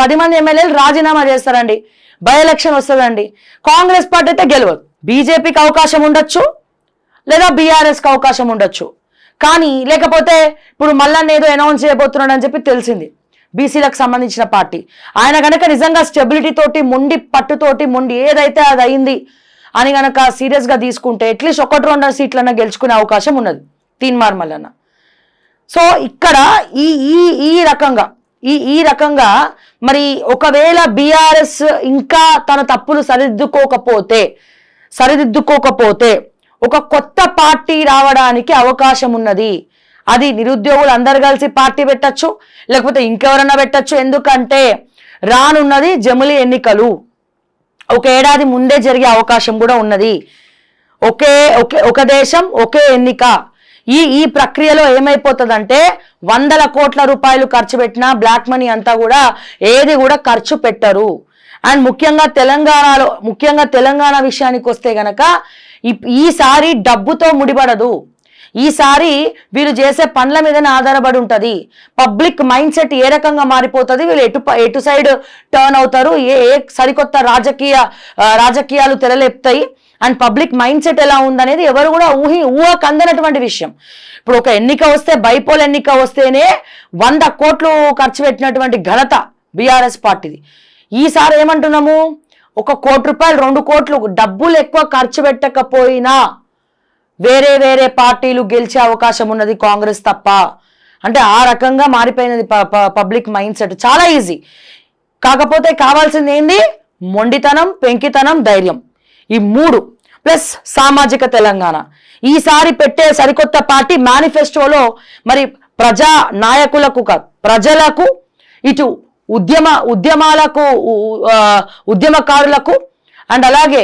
10 మంది ఎమ్మెల్యేలు రాజీనామా చేస్తారండి, బై ఎలక్షన్ వస్తుందండి. కాంగ్రెస్ పార్టీ అయితే గెలవదు. బీజేపీకి అవకాశం ఉండొచ్చు, లేదా బీఆర్ఎస్కి అవకాశం ఉండొచ్చు. కానీ లేకపోతే ఇప్పుడు మళ్ళీ ఏదో అనౌన్స్ చేయబోతున్నాడు అని చెప్పి తెలిసింది, బీసీలకు సంబంధించిన పార్టీ. ఆయన కనుక నిజంగా స్టెబిలిటీ తోటి, మొండి పట్టుతోటి, మొండి ఏదైతే అది అయింది అని కనుక సీరియస్గా తీసుకుంటే అట్లీస్ట్ 1-2 సీట్లన్నా గెలుచుకునే అవకాశం ఉన్నది తీన్మార్ మల్లన్న. సో ఇక్కడ ఈ ఈ ఈ రకంగా ఈ రకంగా మరి ఒకవేళ బీఆర్ఎస్ ఇంకా తన తప్పులు సరిదిద్దుకోకపోతే ఒక కొత్త పార్టీ రావడానికి అవకాశం ఉన్నది. అది నిరుద్యోగులు అందరు కలిసి పార్టీ పెట్టచ్చు, లేకపోతే ఇంకెవరన్నా పెట్టచ్చు. ఎందుకంటే రానున్నది జమిలి ఎన్నికలు, ఒక ఏడాది ముందే జరిగే అవకాశం కూడా ఉన్నది. ఒక దేశం ఒకే ఎన్నిక. ఈ ప్రక్రియలో ఏమైపోతుందంటే 100 కోట్ల రూపాయలు ఖర్చు పెట్టినా బ్లాక్ మనీ అంతా కూడా ఏది కూడా ఖర్చు పెట్టరు. అండ్ ముఖ్యంగా తెలంగాణ విషయానికి వస్తే గనక ఈసారి డబ్బుతో ముడిపడదు. ఈసారి వీళ్ళు చేసే పనుల మీదనే ఆధారపడి ఉంటుంది. పబ్లిక్ మైండ్ సెట్ ఏ రకంగా మారిపోతుంది, వీళ్ళు ఎటు సైడ్ టర్న్ అవుతారు, ఏ సరికొత్త రాజకీయాలు తెరలేపుతాయి, అండ్ పబ్లిక్ మైండ్ సెట్ ఎలా ఉందనేది ఎవరు కూడా ఊహకందనటువంటి విషయం. ఇప్పుడు ఒక ఎన్నిక వస్తే, బైపోల్ ఎన్నిక వస్తేనే 100 కోట్లు ఖర్చు పెట్టినటువంటి ఘనత బీఆర్ఎస్ పార్టీది. ఈసారి ఏమంటున్నాము, 1 కోటి రూపాయలు 2 కోట్లు డబ్బులు ఎక్కువ ఖర్చు పెట్టకపోయినా వేరే పార్టీలు గెలిచే అవకాశం ఉన్నది, కాంగ్రెస్ తప్ప. అంటే ఆ రకంగా మారిపోయినది పబ్లిక్ మైండ్ సెట్. చాలా ఈజీ. కాకపోతే కావాల్సింది ఏంది, మొండితనం, పెంకితనం, ధైర్యం. ఈ 3 ప్లస్ సామాజిక తెలంగాణ. ఈసారి పెట్టే సరికొత్త పార్టీ మేనిఫెస్టోలో మరి ప్రజా నాయకులకు, ప్రజలకు, ఇటు ఉద్యమకారులకు అండ్ అలాగే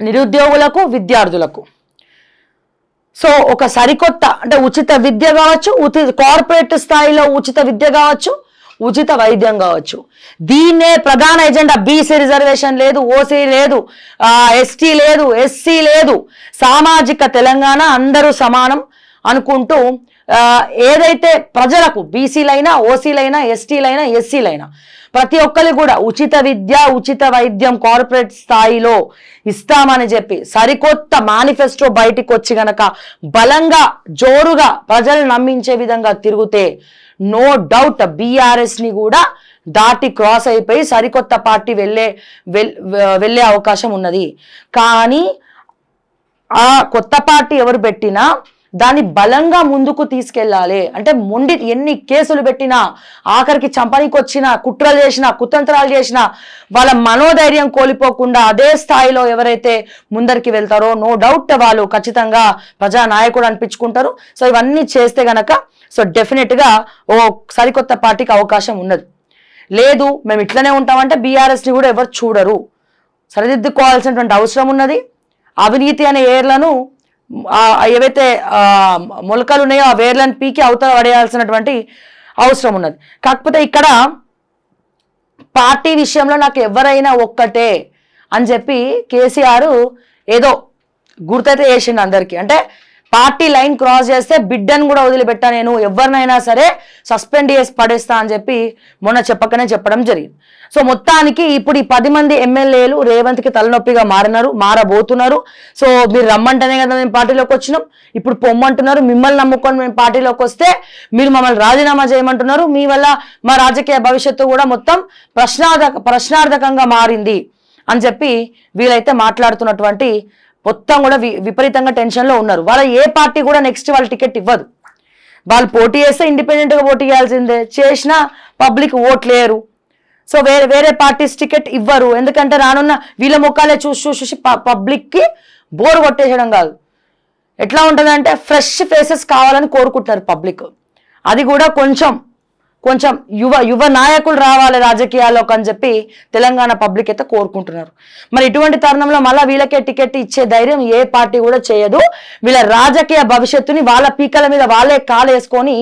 నిరుద్యోగులకు, విద్యార్థులకు సో ఒక సరికొత్త అంటే ఉచిత విద్య కావచ్చు, కార్పొరేట్ స్థాయిలో ఉచిత విద్య కావచ్చు, ఉచిత వైద్యం కావచ్చు. దీన్నే ప్రధాన ఎజెండా. బీసీ రిజర్వేషన్ లేదు, ఓసీ లేదు, ఎస్టీ లేదు, ఎస్సీ లేదు, సామాజిక తెలంగాణ, అందరూ సమానం అనుకుంటూ ఏదైతే ప్రజలకు బీసీలైనా, ఓసీలైనా, ఎస్టీలైనా, ఎస్సీలైనా ప్రతి ఒక్కరికి కూడా ఉచిత విద్య, ఉచిత వైద్యం కార్పొరేట్ స్థాయిలో ఇస్తామని చెప్పి సరికొత్త మేనిఫెస్టో బయటికి వచ్చి గనక బలంగా, జోరుగా ప్రజలు నమ్మించే విధంగా తిరిగితే నో డౌట్ బీఆర్ఎస్ ని కూడా దాటి క్రాస్ అయిపోయి సరికొత్త పార్టీ వెళ్ళే అవకాశం ఉన్నది. కానీ ఆ కొత్త పార్టీ ఎవరు పెట్టినా దాన్ని బలంగా ముందుకు తీసుకెళ్ళాలి. అంటే మొండి ఎన్ని కేసులు పెట్టినా, ఆఖరికి చంపనీకి వచ్చినా, కుట్రలు చేసినా, కుతంత్రాలు చేసినా వాళ్ళ మనోధైర్యం కోల్పోకుండా అదే స్థాయిలో ఎవరైతే ముందరికి వెళ్తారో నో డౌట్ వాళ్ళు ఖచ్చితంగా ప్రజానాయకుడు అనిపించుకుంటారు. సో ఇవన్నీ చేస్తే గనక సో డెఫినెట్గా ఓ సరికొత్త పార్టీకి అవకాశం ఉన్నది. లేదు మేము ఇట్లనే ఉంటామంటే బీఆర్ఎస్ని కూడా ఎవరు చూడరు. సరిదిద్దుకోవాల్సినటువంటి అవసరం ఉన్నది. అవినీతి అనే ఏర్లను ఏవైతే మొలకలు ఉన్నాయో ఆ వేర్లను పీకి అవతల పడేయాల్సినటువంటి అవసరం ఉన్నది. కాకపోతే ఇక్కడ పార్టీ విషయంలో నాకు ఎవరైనా ఒక్కటే అని చెప్పి కేసీఆర్ ఏదో గుర్తైతే చేసిండు అందరికీ. అంటే పార్టీ లైన్ క్రాస్ చేస్తే బిడ్డను కూడా వదిలిపెట్టా, నేను ఎవరినైనా సరే సస్పెండ్ చేసి పడేస్తా అని చెప్పి మొన్న చెప్పడం జరిగింది. సో మొత్తానికి ఇప్పుడు ఈ 10 మంది ఎమ్మెల్యేలు రేవంత్కి తలనొప్పిగా మారబోతున్నారు. సో మీరు రమ్మంటేనే కదా మేము పార్టీలోకి వచ్చినాం, ఇప్పుడు పొమ్మంటున్నారు. మిమ్మల్ని నమ్ముకొని మేము పార్టీలోకి వస్తే మీరు మమ్మల్ని రాజీనామా చేయమంటున్నారు. మీ వల్ల మా రాజకీయ భవిష్యత్తు కూడా మొత్తం ప్రశ్నార్థకంగా మారింది అని చెప్పి వీళ్ళైతే మాట్లాడుతున్నటువంటి మొత్తం కూడా విపరీతంగా టెన్షన్లో ఉన్నారు. వాళ్ళ ఏ పార్టీ కూడా నెక్స్ట్ వాళ్ళ టికెట్ ఇవ్వదు. వాళ్ళు పోటీ చేస్తే ఇండిపెండెంట్గా పోటీ చేయాల్సిందే, చేసినా పబ్లిక్ ఓట్లేరు. సో వేరే పార్టీస్ టికెట్ ఇవ్వరు. ఎందుకంటే రానున్న వీళ్ళ ముఖాలే చూసి పబ్లిక్కి బోర్ కొట్టేయడం కాదు, ఎట్లా ఉంటుందంటే ఫ్రెష్ ఫేసెస్ కావాలని కోరుకుంటున్నారు పబ్లిక్. అది కూడా కొంచెం యువ నాయకులు రావాలి రాజకీయాల్లోకి అని చెప్పి తెలంగాణ పబ్లిక్ అయితే కోరుకుంటున్నారు. మరి ఇటువంటి తరుణంలో మళ్ళీ వీళ్ళకే టికెట్ ఇచ్చే ధైర్యం ఏ పార్టీ కూడా చేయదు. వీళ్ళ రాజకీయ భవిష్యత్తుని వాళ్ళ పీకల మీద వాళ్ళే కాలేసుకొని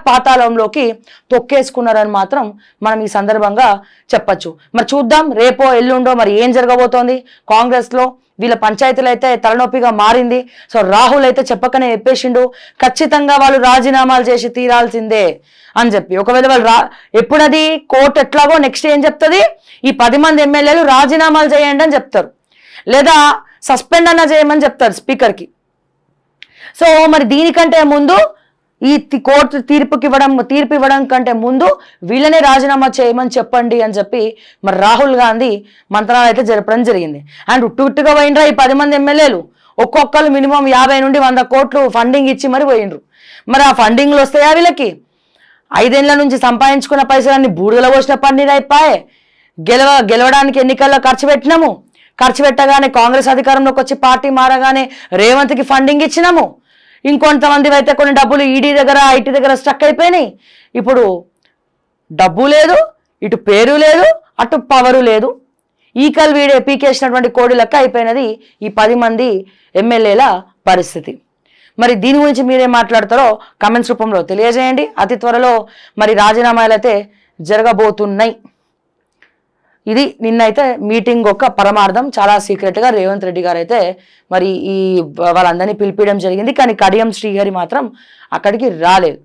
పాతాళంలోకి తొక్కేసుకున్నారని మాత్రం మనం ఈ సందర్భంగా చెప్పచ్చు. మరి చూద్దాం రేపో ఎల్లుండో మరి ఏం జరగబోతోంది కాంగ్రెస్లో. వీళ్ళ పంచాయతీలు అయితే తలనొప్పిగా మారింది. సో రాహుల్ అయితే చెప్పకనే చెప్పేసిండు, ఖచ్చితంగా వాళ్ళు రాజీనామాలు చేసి తీరాల్సిందే అని చెప్పి. ఒకవేళ వాళ్ళు ఎప్పుడది కోర్టు ఎట్లాగో నెక్స్ట్ ఏం చెప్తుంది, ఈ 10 మంది ఎమ్మెల్యేలు రాజీనామాలు చేయండి అని చెప్తారు, లేదా సస్పెండ్ అన్న చేయమని చెప్తారు స్పీకర్కి. సో మరి దీనికంటే ముందు ఈ కోర్టు తీర్పు ఇవ్వడం కంటే ముందు వీళ్ళనే రాజీనామా చేయమని చెప్పండి అని చెప్పి మరి రాహుల్ గాంధీ మంత్రాలు అయితే జరపడం జరిగింది. అండ్ ఉట్టుగా పోయినరా ఈ 10 మంది ఎమ్మెల్యేలు, ఒక్కొక్కరు మినిమం 50 నుండి 100 కోట్లు ఫండింగ్ ఇచ్చి మరి పోయినరు. మరి ఆ ఫండింగ్లు వస్తాయా వీళ్ళకి? 5 ఏళ్ల నుంచి సంపాదించుకున్న పైసలన్నీ బూడిదలో పోసిన పన్నీరు అయిపోయాయి. గెలవడానికి ఎన్నికల్లో ఖర్చు పెట్టగానే కాంగ్రెస్ అధికారంలోకి వచ్చి పార్టీ మారగానే రేవంత్కి ఫండింగ్ ఇచ్చినాము. ఇంకొంతమంది అయితే కొన్ని డబ్బులు ఈడీ దగ్గర ఐటీ దగ్గర స్టక్ అయిపోయినాయి. ఇప్పుడు డబ్బు లేదు, ఇటు పేరు లేదు, అటు పవరు లేదు. ఈకల్ వీడే పీకేసినటువంటి కోడి లెక్క అయిపోయినది ఈ 10 మంది ఎమ్మెల్యేల పరిస్థితి. మరి దీని గురించి మీరేం మాట్లాడతారో కామెంట్స్ రూపంలో తెలియజేయండి. అతి త్వరలో మరి రాజీనామాలు అయితే జరగబోతున్నాయి. ఇది నిన్నైతే మీటింగ్ ఒక పరమార్థం, చాలా సీక్రెట్గా రేవంత్ రెడ్డి గారు అయితే మరి ఈ వాళ్ళందరినీ పిలిపించడం జరిగింది. కానీ కడియం శ్రీహరి మాత్రం అక్కడికి రాలేదు.